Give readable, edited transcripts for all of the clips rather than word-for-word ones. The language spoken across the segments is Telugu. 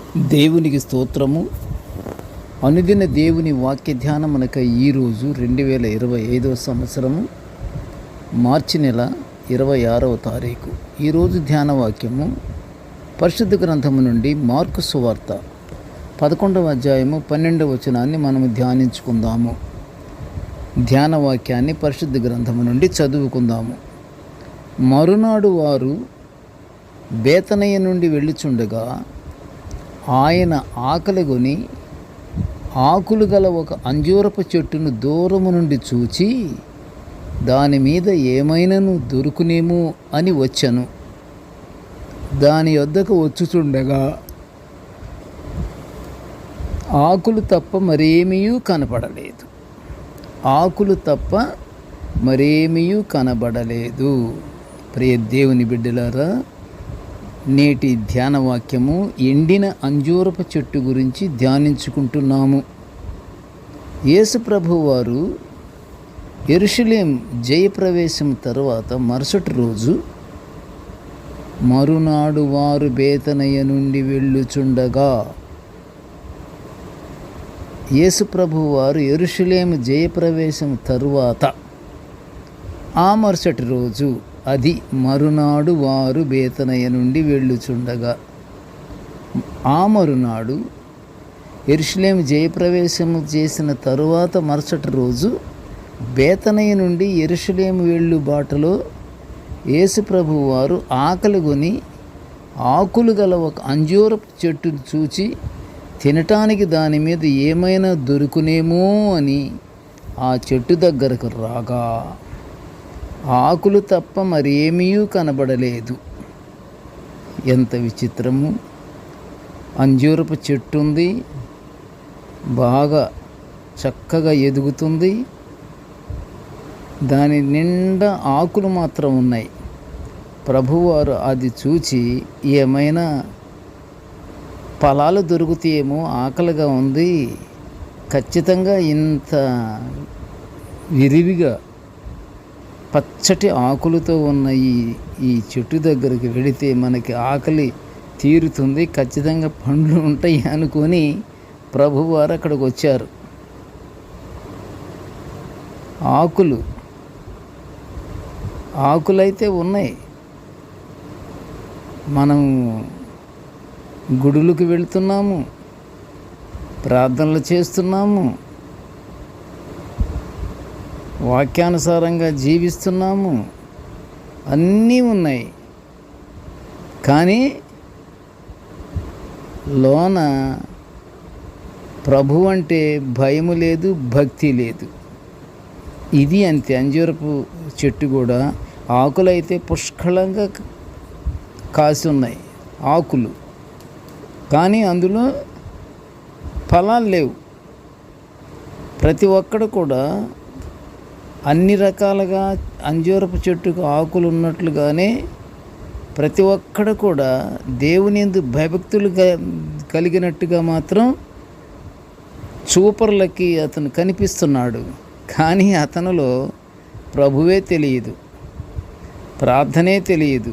దేవునికి స్తోత్రము. అనుదిన దేవుని వాక్య ధ్యానమునకై ఈరోజు 2025 సంవత్సరము మార్చి నెల 26వ తారీఖు. ఈరోజు ధ్యాన వాక్యము పరిశుద్ధ గ్రంథము నుండి మార్కు సువార్త 11వ అధ్యాయము 12వ వచనాన్ని మనము ధ్యానించుకుందాము. ధ్యాన వాక్యాన్ని పరిశుద్ధ గ్రంథము నుండి చదువుకుందాము. మరునాడు వారు బేతనయ్య నుండి వెళ్ళుచుండగా ఆయన ఆకలిగొని ఆకులు గల ఒక అంజూరపు చెట్టును దూరము నుండి చూచి దాని మీద ఏమైనాను దొరుకునేమో అని వచ్చెను. దాని యొద్దకు వచ్చుచుండగా ఆకులు తప్ప మరేమీ కనపడలేదు. ఆకులు తప్ప మరేమీ కనబడలేదు. ప్రియ దేవుని బిడ్డలారా, నేటి ధ్యాన వాక్యము ఎండిన అంజూరపు చెట్టు గురించి ధ్యానించుకుంటున్నాము. యేసు ప్రభువు వారు యెరూషలేము జయప్రవేశం తర్వాత మరుసటి రోజు మరునాడు వారు బేతనయ్య నుండి వెళ్ళుచుండగా, యేసు ప్రభువు వారు యెరూషలేము జయప్రవేశం తరువాత ఆ మరుసటి రోజు, అది మరునాడు వారు బేతనయ్య నుండి వెళ్ళుచుండగా, ఆ మరునాడు యెరూషలేము జయప్రవేశము చేసిన తరువాత మరుసటి రోజు బేతనయ్య నుండి యెరూషలేము వెళ్ళు బాటలో యేసు ప్రభువు వారు ఆకలిగొని ఆకులు గల ఒక అంజూరపు చెట్టును చూచి తినటానికి దాని మీద ఏమైనా దొరుకునేమో అని ఆ చెట్టు దగ్గరకు రాగా ఆకులు తప్ప మరేమీ కనబడలేదు. ఎంత విచిత్రము! అంజూరపు చెట్టు ఉంది, బాగా చక్కగా ఎదుగుతుంది, దాని నిండా ఆకులు మాత్రం ఉన్నాయి. ప్రభువారు అది చూచి ఏమైనా ఫలాలు దొరుకుతాయేమో, ఆకలిగా ఉంది, ఖచ్చితంగా ఇంత విరివిగా పచ్చటి ఆకులతో ఉన్న ఈ చెట్టు దగ్గరికి వెళితే మనకి ఆకలి తీరుతుంది, ఖచ్చితంగా పండ్లు ఉంటాయి అనుకొని ప్రభువారు అక్కడికి వచ్చారు. ఆకులైతే ఉన్నాయి. మనం గుడులకు వెళుతున్నాము, ప్రార్థనలు చేస్తున్నాము, వాక్యానుసారంగా జీవిస్తున్నాము, అన్నీ ఉన్నాయి. కానీ లోన ప్రభు అంటే భయము లేదు, భక్తి లేదు. ఇది అంతే. అంజూరపు చెట్టు కూడా ఆకులైతే పుష్కలంగా కాసి ఉన్నాయి ఆకులు, కానీ అందులో ఫలాలు లేవు. ప్రతి ఒక్కడు కూడా అన్ని రకాలుగా అంజూరపు చెట్టుకు ఆకులు ఉన్నట్లుగానే ప్రతి ఒక్కడు కూడా దేవుని యందు భయభక్తులు కలిగినట్టుగా మాత్రం చూపర్లకి అతను కనిపిస్తున్నాడు. కానీ అతనిలో ప్రభువే తెలియదు, ప్రార్థనే తెలియదు,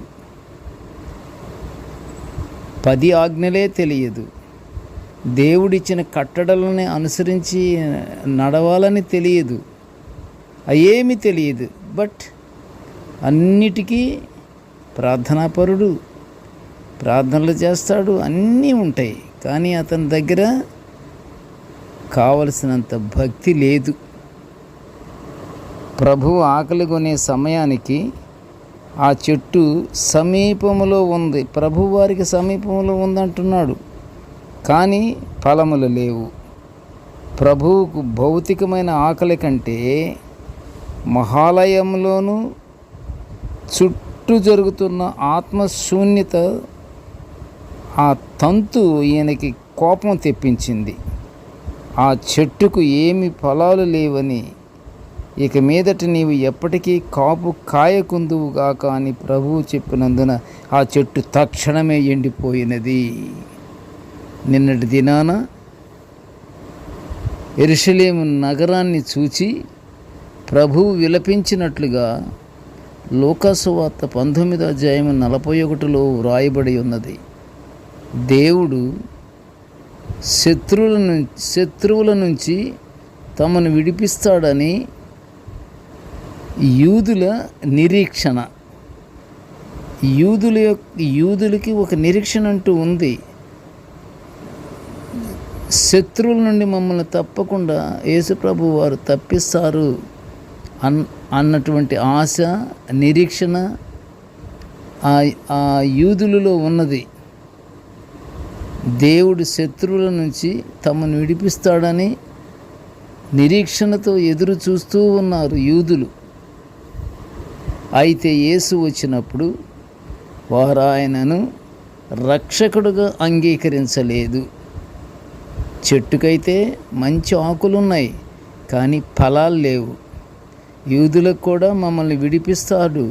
10 ఆజ్ఞలే తెలియదు, దేవుడిచ్చిన కట్టడలని అనుసరించి నడవాలని తెలియదు, అయేమీ తెలియదు. బట్ అన్నిటికీ ప్రార్థనాపరుడు, ప్రార్థనలు చేస్తాడు, అన్నీ ఉంటాయి. కానీ అతని దగ్గర కావలసినంత భక్తి లేదు. ప్రభువు ఆకలి కొనే సమయానికి ఆ చెట్టు సమీపంలో ఉంది, ప్రభువారికి సమీపంలో ఉందంటున్నాడు, కానీ ఫలములు లేవు. ప్రభువుకు భౌతికమైన ఆకలి కంటే మహాలయంలోనూ చుట్టూ జరుగుతున్న ఆత్మశూన్యత, ఆ తంతు ఈయనకి కోపం తెప్పించింది. ఆ చెట్టుకు ఏమి ఫలాలు లేవని, ఇక మీదట నీవు ఎప్పటికీ కాపు కాయకుందువుగాక అని ప్రభువు చెప్పినందున ఆ చెట్టు తక్షణమే ఎండిపోయినది. నిన్నటి దినాన యెరూషలేము నగరాన్ని చూచి ప్రభువు విలపించినట్లుగా లూకాసు వార్త 19వ అధ్యాయం 41లో వ్రాయబడి ఉన్నది. దేవుడు శత్రువుల నుంచి తమను విడిపిస్తాడని యూదుల నిరీక్షణ. యూదులకి ఒక నిరీక్షణ అంటూ ఉంది. శత్రువుల నుండి మమ్మల్ని తప్పకుండా యేసుప్రభు వారు తప్పిస్తారు అన్నటువంటి ఆశ, నిరీక్షణ ఆ యూదులలో ఉన్నది. దేవుడు శత్రువుల నుంచి తమను విడిపిస్తాడని నిరీక్షణతో ఎదురు చూస్తూ ఉన్నారు యూదులు. అయితే యేసు వచ్చినప్పుడు వారు ఆయనను రక్షకుడుగా అంగీకరించలేదు. చెట్టుకైతే మంచి ఆకులున్నాయి, కానీ ఫలాలు లేవు. యూదులకు కూడా మమ్మల్ని విడిపిస్తాడు,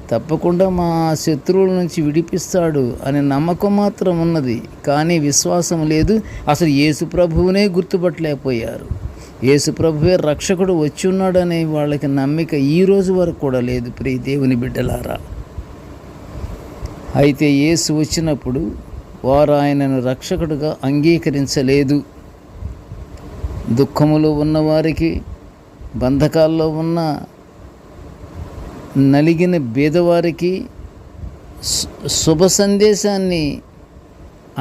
తప్పకుండా మా శత్రువుల నుంచి విడిపిస్తాడు అనే నమ్మకం మాత్రం ఉన్నది, కానీ విశ్వాసం లేదు. అసలు యేసు ప్రభువునే గుర్తుపట్టలేకపోయారు. యేసు ప్రభువే రక్షకుడు వచ్చి ఉన్నాడనే వాళ్ళకి నమ్మిక ఈ రోజు వరకు కూడా లేదు. ప్రియ దేవుని బిడ్డలారా, అయితే యేసు వచ్చినప్పుడు వారు ఆయనను రక్షకుడుగా అంగీకరించలేదు. దుఃఖములో ఉన్నవారికి, బంధకాల్లో ఉన్న నలిగిన బీదవారికి శుభ సందేశాన్ని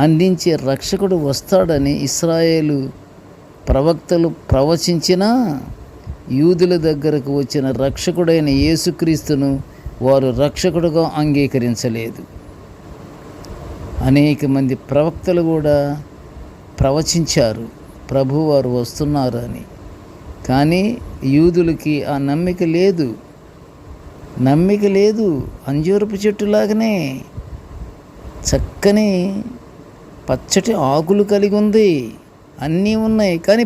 అందించే రక్షకుడు వస్తాడని ఇశ్రాయేలు ప్రవక్తలు ప్రవచించినా యూదుల దగ్గరకు వచ్చిన రక్షకుడైన యేసుక్రీస్తును వారు రక్షకుడుగా అంగీకరించలేదు. అనేక మంది ప్రవక్తలు కూడా ప్రవచించారు ప్రభువారు వస్తున్నారు అని, కానీ యూదులకి ఆ నమ్మిక లేదు. అంజూరపు చెట్టులాగానే చక్కని పచ్చటి ఆకులు కలిగి ఉంది, అన్నీ ఉన్నాయి, కానీ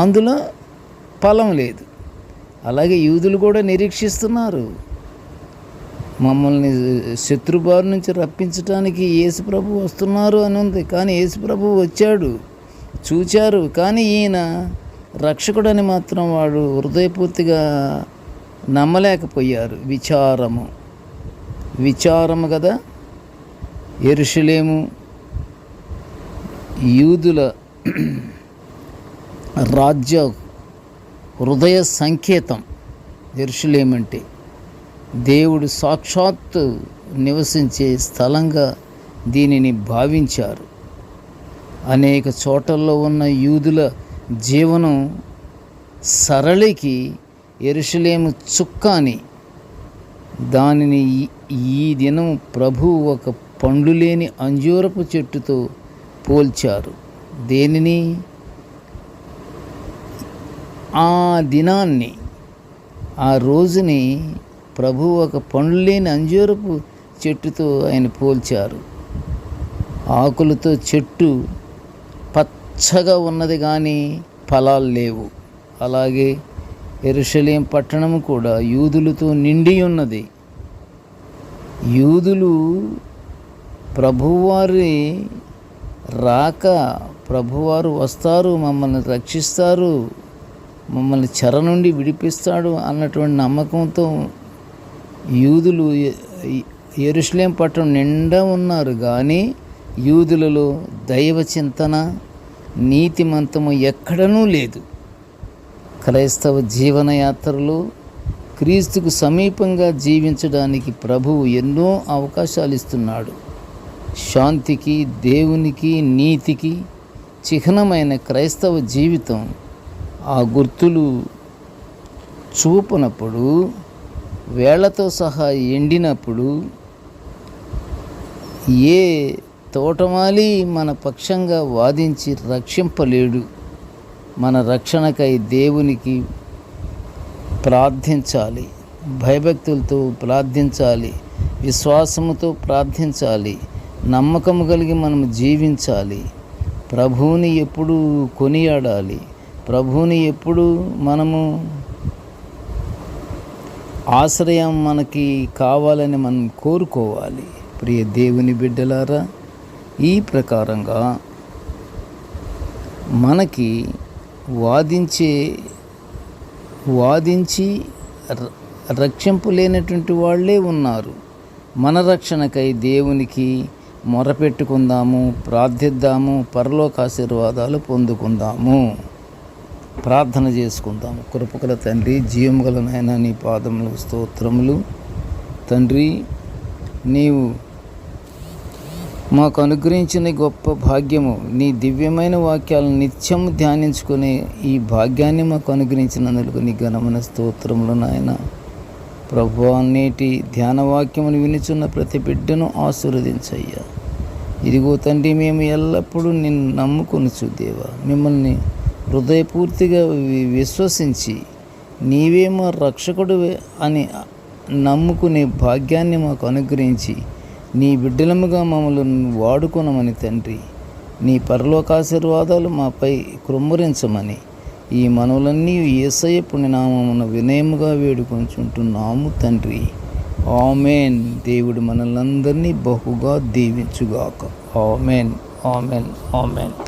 అందులో ఫలం లేదు. అలాగే యూదులు కూడా నిరీక్షిస్తున్నారు. మమ్మల్ని శత్రుబారి నుంచి రప్పించడానికి యేసుప్రభు వస్తున్నారు అని ఉంది, కానీ యేసుప్రభు వచ్చాడు, చూచారు, కానీ ఈయన రక్షకుడని మాత్రం వాడు హృదయపూర్తిగా నమ్మలేకపోయారు. విచారము కదా. యెరూషలేము యూదుల రాజ్య హృదయ సంకేతం. యెరూషలేము అంటే దేవుడు సాక్షాత్తు నివసించే స్థలంగా దీనిని భావించారు. అనేక చోట్లలో ఉన్న యూదుల జీవనం సరళికి యెరూషలేము చుక్కాని. దానిని ఈ దినం ప్రభువు ఒక పండ్లు లేని అంజూరపు చెట్టుతో పోల్చారు. దేనిని? ఆ దినాన్ని, ఆ రోజుని ప్రభువు ఒక పండ్లు లేని అంజూరపు చెట్టుతో ఆయన పోల్చారు. ఆకులతో చెట్టు పచ్చగా ఉన్నది, కానీ ఫలాలు లేవు. అలాగే యెరూషలేం పట్టణం కూడా యూదులతో నిండి ఉన్నది. యూదులు ప్రభువారి రాక, ప్రభువారు వస్తారు, మమ్మల్ని రక్షిస్తారు, మమ్మల్ని చెర నుండి విడిపిస్తాడు అన్నటువంటి నమ్మకంతో యూదులు యెరూషలేం పట్టణం నిండా ఉన్నారు. కానీ యూదులలో దైవ చింతన, నీతిమంతము ఎక్కడనూ లేదు. క్రైస్తవ జీవనయాత్రలో క్రీస్తుకు సమీపంగా జీవించడానికి ప్రభువు ఎన్నో అవకాశాలు ఇస్తున్నాడు. శాంతికి, దేవునికి, నీతికి చిహ్నమైన క్రైస్తవ జీవితం ఆ గుర్తులు చూపనప్పుడు, వేళ్లతో సహా ఎండినప్పుడు ఏ తోటమాలి మన పక్షంగా వాదించి రక్షింపలేడు. మన రక్షణకై దేవునికి ప్రార్థించాలి, భయభక్తులతో ప్రార్థించాలి, విశ్వాసముతో ప్రార్థించాలి, నమ్మకం కలిగి మనం జీవించాలి. ప్రభువుని ఎప్పుడు కొనియాడాలి, ప్రభువుని ఎప్పుడు మనము ఆశ్రయం మనకి కావాలని మనం కోరుకోవాలి. ప్రియ దేవుని బిడ్డలారా, ఈ ప్రకారంగా మనకి వాదించి రక్షింపు లేనటువంటి వాళ్ళే ఉన్నారు. మన రక్షణకై దేవునికి మొరపెట్టుకుందాము, ప్రార్థిద్దాము, పరలోక ఆశీర్వాదాలు పొందుకుందాము. ప్రార్థన చేసుకుందాము. కృపగల తండ్రి, జీవము గల నాయన, నీ పాదములు స్తోత్రములు. తండ్రి, నీవు మాకు అనుగ్రహించిన గొప్ప భాగ్యము, నీ దివ్యమైన వాక్యాలను నిత్యం ధ్యానించుకునే ఈ భాగ్యాన్ని మాకు అనుగ్రహించినందుకు నీ ఘనమైన స్తోత్రములు నాయన. ప్రభువా, నేటి ధ్యాన వాక్యమును వినుచున్న ప్రతి బిడ్డను ఆశీర్వదించయ్యా. ఇదిగో తండ్రి, మేము ఎల్లప్పుడూ నిన్ను నమ్ముకొనుచు దేవా, మిమ్మల్ని హృదయపూర్తిగా విశ్వసించి నీవే మా రక్షకుడివే అని నమ్ముకునే భాగ్యాన్ని మాకు అనుగ్రహించి నీ బిడ్డలముగా మమ్మల్ని వాడుకొనమని తండ్రి, నీ పరలోకాశీర్వాదాలు మాపై కృమ్మరించమని ఈ మనవులన్నీ యేసయ్య పుణ్యనామమున వినయముగా వేడుకొంచుంటున్నాము తండ్రి. ఆమెన్. దేవుడు మనల్నందరినీ బహుగా దీవించుగాక. Amen, amen, amen.